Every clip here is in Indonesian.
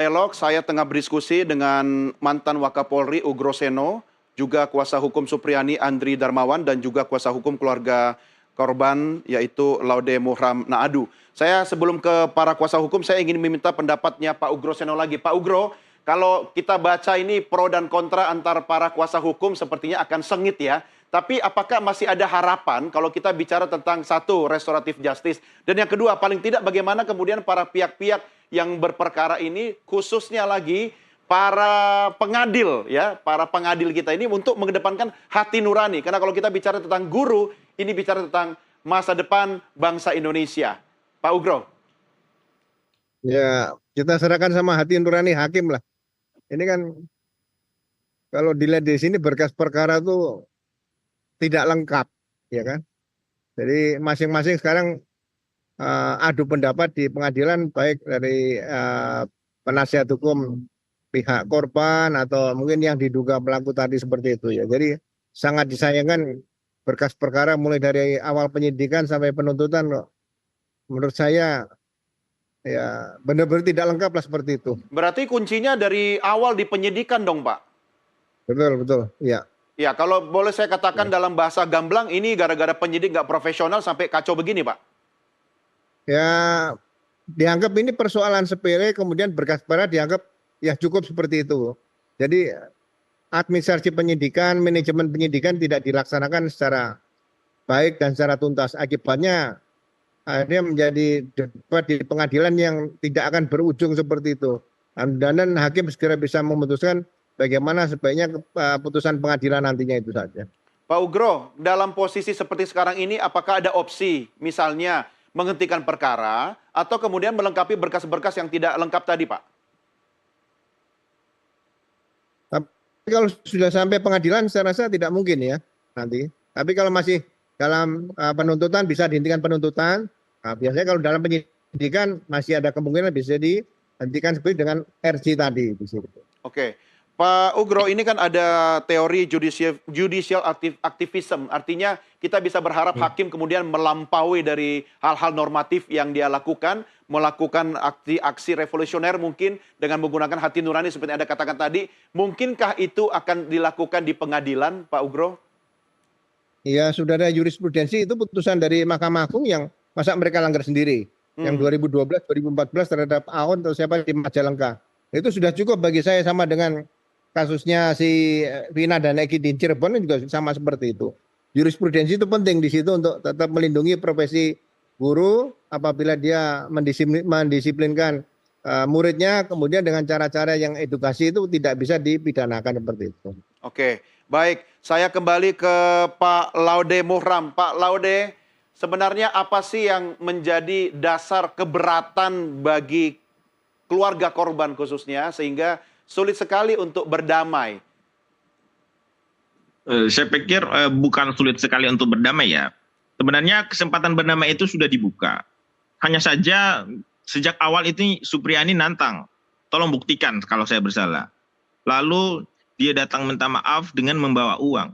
Dialog, saya tengah berdiskusi dengan mantan Wakapolri Ugro Seno, juga kuasa hukum Supriani Andri Darmawan, dan juga kuasa hukum keluarga korban yaitu Laude Muhram Naadu. Saya sebelum ke para kuasa hukum, saya ingin meminta pendapatnya Pak Ugro Seno lagi. Pak Ugro, kalau kita baca ini pro dan kontra antar para kuasa hukum sepertinya akan sengit ya. Tapi apakah masih ada harapan kalau kita bicara tentang satu, restoratif justice, dan yang kedua, paling tidak bagaimana kemudian para pihak-pihak yang berperkara ini, khususnya lagi para pengadil ya, para pengadil kita ini untuk mengedepankan hati nurani. Karena kalau kita bicara tentang guru, ini bicara tentang masa depan bangsa Indonesia. Pak Ugro. Ya, kita serahkan sama hati nurani hakim lah. Ini kan kalau dilihat di sini berkas perkara tuh tidak lengkap, ya kan? Jadi masing-masing sekarang adu pendapat di pengadilan, baik dari penasihat hukum pihak korban atau mungkin yang diduga pelaku tadi seperti itu ya. Jadi sangat disayangkan berkas perkara mulai dari awal penyidikan sampai penuntutan, menurut saya ya benar-benar tidak lengkap lah seperti itu. Berarti kuncinya dari awal di penyidikan dong, Pak? Betul, betul, ya. Ya, kalau boleh saya katakan dalam bahasa gamblang, ini gara-gara penyidik nggak profesional sampai kacau begini, Pak? Ya, dianggap ini persoalan sepele, kemudian berkas perkara dianggap ya cukup seperti itu. Jadi administrasi penyidikan, manajemen penyidikan tidak dilaksanakan secara baik dan secara tuntas. Akibatnya akhirnya menjadi debat di pengadilan yang tidak akan berujung seperti itu. Dan hakim segera bisa memutuskan bagaimana sebaiknya putusan pengadilan nantinya itu saja. Pak Ugro, dalam posisi seperti sekarang ini apakah ada opsi misalnya menghentikan perkara atau kemudian melengkapi berkas-berkas yang tidak lengkap tadi, Pak? Tapi kalau sudah sampai pengadilan saya rasa tidak mungkin ya nanti. Tapi kalau masih dalam penuntutan bisa dihentikan penuntutan. Nah, biasanya kalau dalam penyidikan masih ada kemungkinan bisa dihentikan seperti dengan RC tadi di situ. Oke. Pak Ugro, ini kan ada teori judicial activism, artinya kita bisa berharap hakim kemudian melampaui dari hal-hal normatif yang dia lakukan, melakukan aksi revolusioner mungkin dengan menggunakan hati nurani seperti Anda katakan tadi. Mungkinkah itu akan dilakukan di pengadilan, Pak Ugro? Iya, sudah ada jurisprudensi, itu putusan dari Mahkamah Agung yang masa mereka langgar sendiri. Yang 2012, 2014 terhadap Aon atau siapa di Majalengka. Itu sudah cukup bagi saya, sama dengan kasusnya si Vina dan Eki di Cirebon juga sama seperti itu. Jurisprudensi itu penting di situ untuk tetap melindungi profesi guru apabila dia mendisiplinkan muridnya, kemudian dengan cara-cara yang edukasi itu tidak bisa dipidanakan seperti itu. Oke, baik. Saya kembali ke Pak Laude Muhram. Pak Laude, sebenarnya apa sih yang menjadi dasar keberatan bagi keluarga korban khususnya sehingga sulit sekali untuk berdamai? Saya pikir bukan sulit sekali untuk berdamai ya. Sebenarnya kesempatan berdamai itu sudah dibuka. Hanya saja sejak awal itu Supriani nantang, tolong buktikan kalau saya bersalah. Lalu dia datang minta maaf dengan membawa uang,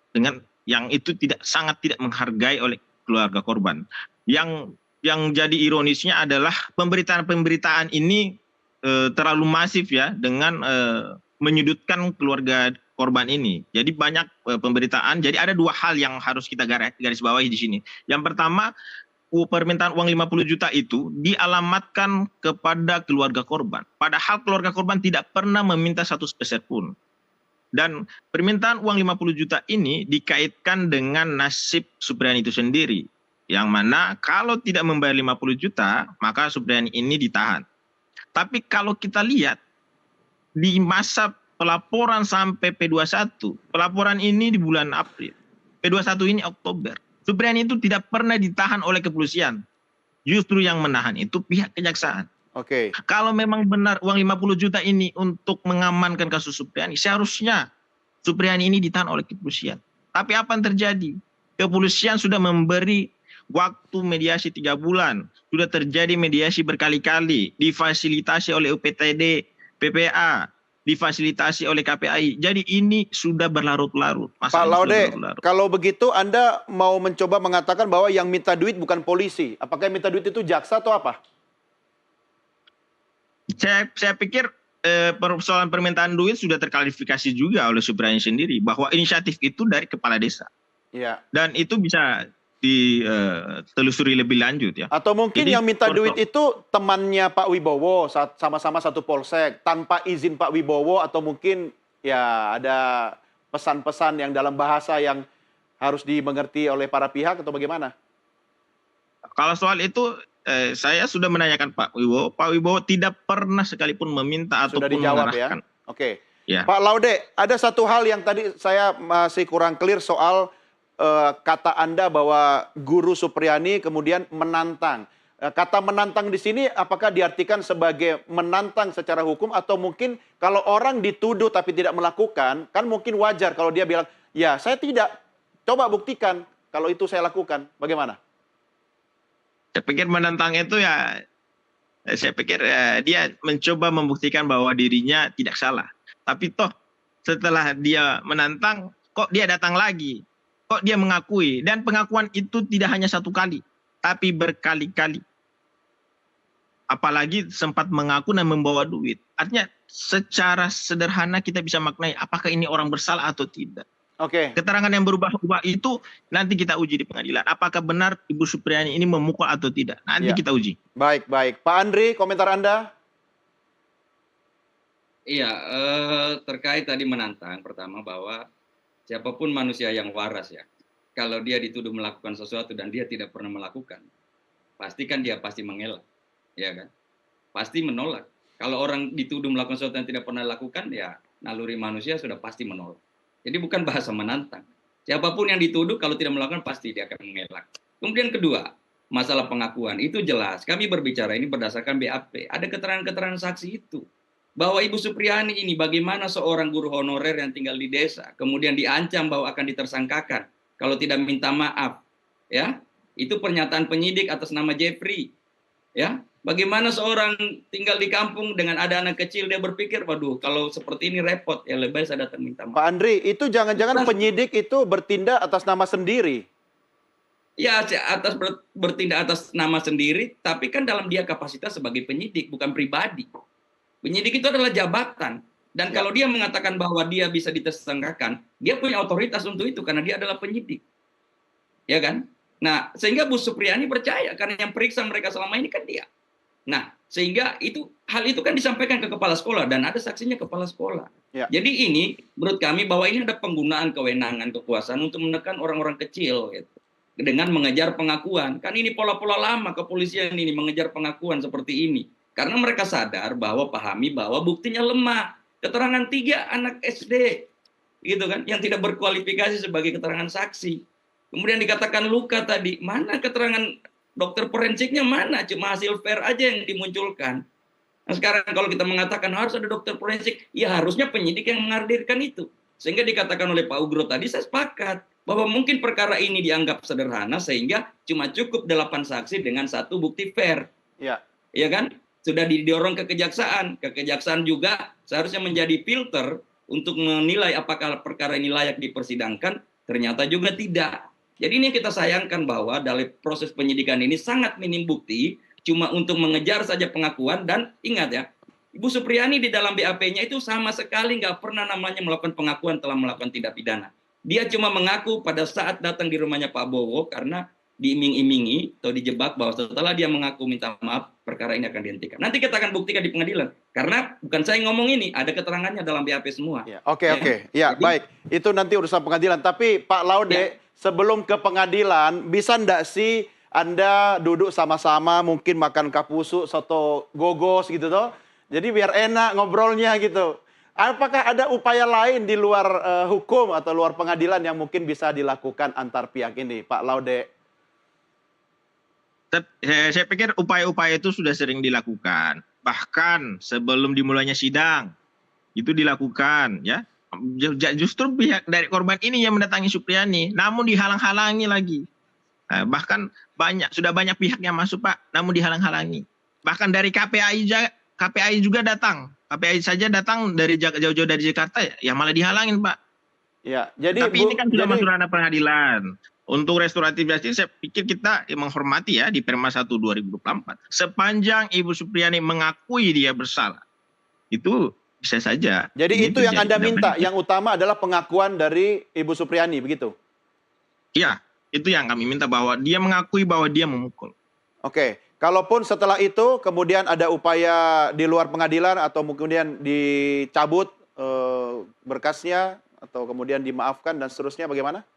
dengan yang itu sangat tidak menghargai oleh keluarga korban. Yang jadi ironisnya adalah pemberitaan ini terlalu masif ya, dengan menyudutkan keluarga korban ini. Jadi banyak pemberitaan. Jadi ada dua hal yang harus kita garis bawahi di sini. Yang pertama, permintaan uang 50 juta itu dialamatkan kepada keluarga korban. Padahal keluarga korban tidak pernah meminta satu peser pun. Dan permintaan uang 50 juta ini dikaitkan dengan nasib Supriani itu sendiri. Yang mana kalau tidak membayar 50 juta, maka Supriani ini ditahan. Tapi kalau kita lihat di masa pelaporan sampai P21, pelaporan ini di bulan April, P21 ini Oktober. Supriani itu tidak pernah ditahan oleh kepolisian. Justru yang menahan itu pihak kejaksaan. Oke. Kalau memang benar uang 50 juta ini untuk mengamankan kasus Supriani, seharusnya Supriani ini ditahan oleh kepolisian. Tapi apa yang terjadi? Kepolisian sudah memberi waktu mediasi 3 bulan. Sudah terjadi mediasi berkali-kali, difasilitasi oleh UPTD, PPA, difasilitasi oleh KPAI. Jadi ini sudah berlarut-larut. Pak Laude, kalau begitu Anda mau mencoba mengatakan bahwa yang minta duit bukan polisi. Apakah yang minta duit itu jaksa atau apa? Saya pikir persoalan permintaan duit sudah terklarifikasi juga oleh Supriani sendiri bahwa inisiatif itu dari kepala desa Ya. dan itu bisa ditelusuri lebih lanjut ya. Atau mungkin Jadi, yang minta duit itu temannya Pak Wibowo, sama-sama satu polsek, tanpa izin Pak Wibowo, atau mungkin ya ada pesan-pesan yang dalam bahasa yang harus dimengerti oleh para pihak, atau bagaimana? Kalau soal itu saya sudah menanyakan Pak Wibowo tidak pernah sekalipun meminta Sudah ataupun dijawab mengarahkan. ya? Oke. Ya. Pak Laude, ada satu hal yang tadi saya masih kurang clear soal kata Anda bahwa Guru Supriani kemudian menantang. Kata menantang di sini apakah diartikan sebagai menantang secara hukum, atau mungkin kalau orang dituduh tapi tidak melakukan, kan mungkin wajar kalau dia bilang, ya saya tidak, coba buktikan kalau itu saya lakukan. Bagaimana? Saya pikir menantang itu ya, saya pikir dia mencoba membuktikan bahwa dirinya tidak salah. Tapi toh setelah dia menantang, kok dia datang lagi? Kok dia mengakui? Dan pengakuan itu tidak hanya satu kali, tapi berkali-kali. Apalagi sempat mengaku dan membawa duit. Artinya secara sederhana kita bisa maknai apakah ini orang bersalah atau tidak. Oke. Keterangan yang berubah-ubah itu nanti kita uji di pengadilan. Apakah benar Ibu Supriani ini memukul atau tidak? Nanti Ya. kita uji. Baik, baik. Pak Andri, komentar Anda? Iya, terkait tadi menantang, pertama bahwa siapapun manusia yang waras ya, kalau dia dituduh melakukan sesuatu dan dia tidak pernah melakukan, pastikan dia pasti mengelak, ya kan? Pasti menolak. Kalau orang dituduh melakukan sesuatu yang tidak pernah lakukan, ya naluri manusia sudah pasti menolak. Jadi bukan bahasa menantang. Siapapun yang dituduh kalau tidak melakukan pasti dia akan mengelak. Kemudian kedua, masalah pengakuan itu jelas. Kami berbicara ini berdasarkan BAP. Ada keterangan-keterangan saksi itu. Bahwa Ibu Supriani ini bagaimana seorang guru honorer yang tinggal di desa, kemudian diancam bahwa akan ditersangkakan kalau tidak minta maaf. Ya, itu pernyataan penyidik atas nama Jeffrey. Ya, bagaimana seorang tinggal di kampung dengan ada anak kecil, dia berpikir, waduh, kalau seperti ini repot, ya lebih baik saya datang minta maaf. Pak Andri, itu jangan-jangan penyidik itu bertindak atas nama sendiri. Ya, bertindak atas nama sendiri, tapi kan dalam dia kapasitas sebagai penyidik, bukan pribadi. Penyidik itu adalah jabatan. Dan kalau dia mengatakan bahwa dia bisa ditersangkakan, dia punya otoritas untuk itu karena dia adalah penyidik. Ya kan? Nah, sehingga Bu Supriani percaya karena yang periksa mereka selama ini kan dia. Nah, sehingga hal itu kan disampaikan ke kepala sekolah dan ada saksinya kepala sekolah. Ya. Jadi ini menurut kami bahwa ini ada penggunaan kewenangan kekuasaan untuk menekan orang-orang kecil gitu. Dengan mengejar pengakuan. Kan ini pola-pola lama kepolisian ini mengejar pengakuan seperti ini. Karena mereka sadar bahwa pahami bahwa buktinya lemah. Keterangan 3 anak SD gitu kan yang tidak berkualifikasi sebagai keterangan saksi. Kemudian dikatakan luka tadi, mana keterangan dokter forensiknya mana? Cuma hasil fair aja yang dimunculkan. Nah, sekarang kalau kita mengatakan harus ada dokter forensik, ya harusnya penyidik yang menghadirkan itu. Sehingga dikatakan oleh Pak Ugro tadi, saya sepakat bahwa mungkin perkara ini dianggap sederhana sehingga cuma cukup 8 saksi dengan 1 bukti fair. Ya. Ya kan? Sudah didorong ke kejaksaan. Ke kejaksaan juga seharusnya menjadi filter untuk menilai apakah perkara ini layak dipersidangkan. Ternyata juga tidak. Jadi ini yang kita sayangkan bahwa dalam proses penyidikan ini sangat minim bukti, cuma untuk mengejar saja pengakuan. Dan ingat ya, Ibu Supriani di dalam BAP-nya itu sama sekali nggak pernah namanya melakukan pengakuan telah melakukan tindak pidana. Dia cuma mengaku pada saat datang di rumahnya Pak Bowo karena diiming-imingi atau dijebak bahwa setelah dia mengaku minta maaf, perkara ini akan dihentikan. Nanti kita akan buktikan di pengadilan. Karena bukan saya ngomong ini, ada keterangannya dalam BAP semua. Ya, oke. Ya, baik. Itu nanti urusan pengadilan. Tapi Pak Laude, sebelum ke pengadilan, bisa ndak sih Anda duduk sama-sama, mungkin makan kapusu, soto gogos gitu toh? Jadi biar enak ngobrolnya gitu. Apakah ada upaya lain di luar hukum atau luar pengadilan yang mungkin bisa dilakukan antar pihak ini, Pak Laude? Saya pikir upaya-upaya itu sudah sering dilakukan. Bahkan sebelum dimulainya sidang, itu dilakukan. Ya. Justru pihak dari korban ini yang mendatangi Supriani, namun dihalang-halangi lagi. Bahkan sudah banyak pihak yang masuk, Pak, namun dihalang-halangi. Bahkan dari KPAI juga datang. KPAI saja datang dari jauh-jauh dari Jakarta, ya malah dihalangin, Pak. Ya, jadi tapi ini kan sudah masuk ranah pengadilan. Untuk restoratif justice saya pikir kita menghormati ya di Perma 1 2024. Sepanjang Ibu Supriani mengakui dia bersalah, itu bisa saja. Jadi ini itu yang terjadi Anda minta, perdamaian. yang utama adalah pengakuan dari Ibu Supriani, begitu? Iya, itu yang kami minta, bahwa dia mengakui bahwa dia memukul. Oke, kalaupun setelah itu kemudian ada upaya di luar pengadilan atau kemudian dicabut berkasnya atau kemudian dimaafkan dan seterusnya, bagaimana?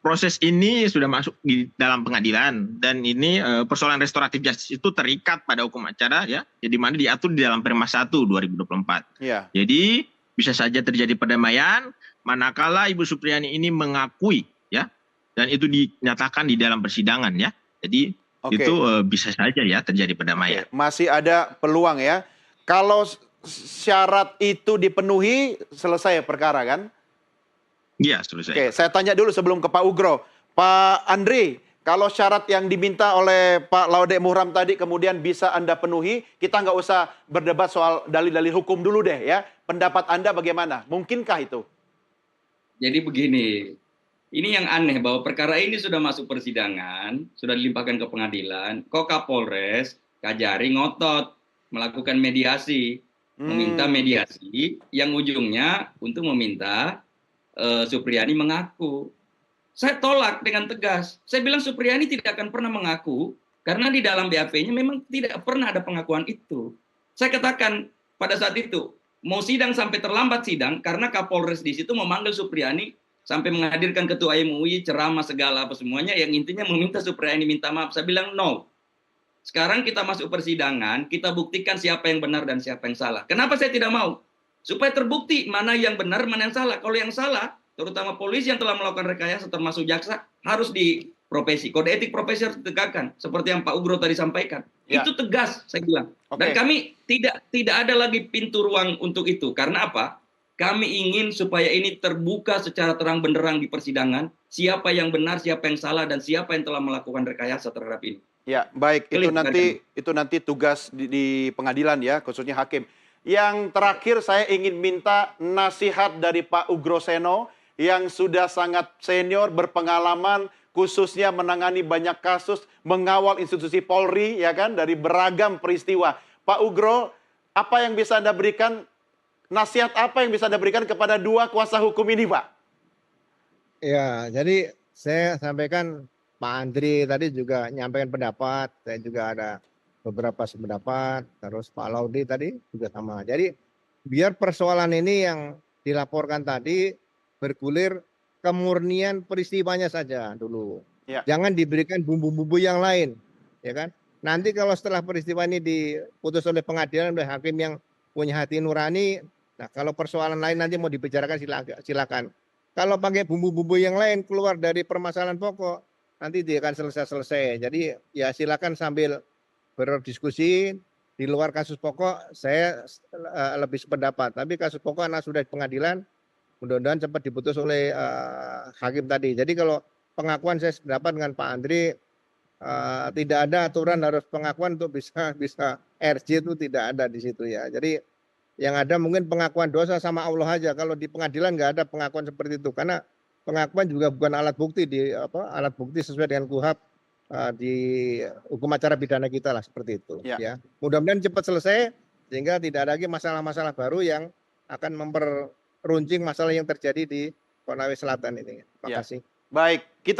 Proses ini sudah masuk di dalam pengadilan, dan ini persoalan restoratif justice itu terikat pada hukum acara ya, jadi mana diatur di dalam Perma 1 2024. Iya. Jadi bisa saja terjadi perdamaian manakala Ibu Supriani ini mengakui ya, dan itu dinyatakan di dalam persidangan ya. Jadi Oke. itu bisa saja ya terjadi perdamaian. Oke, masih ada peluang ya. Kalau syarat itu dipenuhi, selesai perkara kan? Iya, selesai. Oke, saya tanya dulu sebelum ke Pak Ugro. Pak Andri, kalau syarat yang diminta oleh Pak Laude Muhram tadi kemudian bisa Anda penuhi, kita nggak usah berdebat soal dalil-dalil hukum dulu deh ya. Pendapat Anda bagaimana? Mungkinkah itu? Jadi begini, ini yang aneh bahwa perkara ini sudah masuk persidangan, sudah dilimpahkan ke pengadilan, kok Kapolres Kajari ngotot melakukan mediasi, meminta mediasi yang ujungnya untuk meminta Supriani mengaku. Saya tolak dengan tegas. Saya bilang Supriani tidak akan pernah mengaku karena di dalam BAP-nya memang tidak pernah ada pengakuan itu. Saya katakan pada saat itu mau sidang sampai terlambat sidang karena Kapolres di situ memanggil Supriani sampai menghadirkan ketua MUI, ceramah segala apa semuanya yang intinya meminta Supriani minta maaf. Saya bilang no. Sekarang kita masuk persidangan, kita buktikan siapa yang benar dan siapa yang salah. Kenapa saya tidak mau? Supaya terbukti mana yang benar, mana yang salah. Kalau yang salah, terutama polisi yang telah melakukan rekayasa termasuk jaksa, harus diprofesi. Kode etik profesi harus ditegakkan. Seperti yang Pak Ugro tadi sampaikan. Ya. Itu tegas, saya bilang. Oke. Dan kami tidak ada lagi pintu ruang untuk itu. Karena apa? Kami ingin supaya ini terbuka secara terang benderang di persidangan. Siapa yang benar, siapa yang salah, dan siapa yang telah melakukan rekayasa terhadap ini. Ya, baik. Itu nanti tugas di pengadilan ya, khususnya hakim. Yang terakhir saya ingin minta nasihat dari Pak Ugroseno yang sudah sangat senior, berpengalaman, khususnya menangani banyak kasus, mengawal institusi Polri, ya kan, dari beragam peristiwa. Pak Ugro, apa yang bisa Anda berikan, nasihat apa yang bisa Anda berikan kepada dua kuasa hukum ini, Pak? Ya, jadi saya sampaikan Pak Andri tadi juga nyampaikan pendapat, saya juga ada beberapa pendapat, terus Pak Laude tadi juga sama. Jadi biar persoalan ini yang dilaporkan tadi bergulir kemurnian peristiwanya saja dulu. Ya. Jangan diberikan bumbu-bumbu yang lain, ya kan? Nanti kalau setelah peristiwa ini diputus oleh pengadilan oleh hakim yang punya hati nurani, nah kalau persoalan lain nanti mau dibicarakan silakan. Kalau pakai bumbu-bumbu yang lain keluar dari permasalahan pokok, nanti dia akan selesai. Jadi ya silakan sambil berdiskusi di luar kasus pokok, saya lebih sependapat. Tapi kasus pokok anak sudah di pengadilan, mudah-mudahan cepat diputus oleh hakim tadi. Jadi kalau pengakuan saya sependapat dengan Pak Andri, tidak ada aturan harus pengakuan untuk bisa RJ itu tidak ada di situ ya. Jadi yang ada mungkin pengakuan dosa sama Allah aja. Kalau di pengadilan nggak ada pengakuan seperti itu, karena pengakuan juga bukan alat bukti alat bukti sesuai dengan KUHP di hukum acara pidana kita lah seperti itu. Ya. Mudah-mudahan cepat selesai sehingga tidak ada lagi masalah-masalah baru yang akan memperuncing masalah yang terjadi di Konawe Selatan ini. Terima kasih. Baik, kita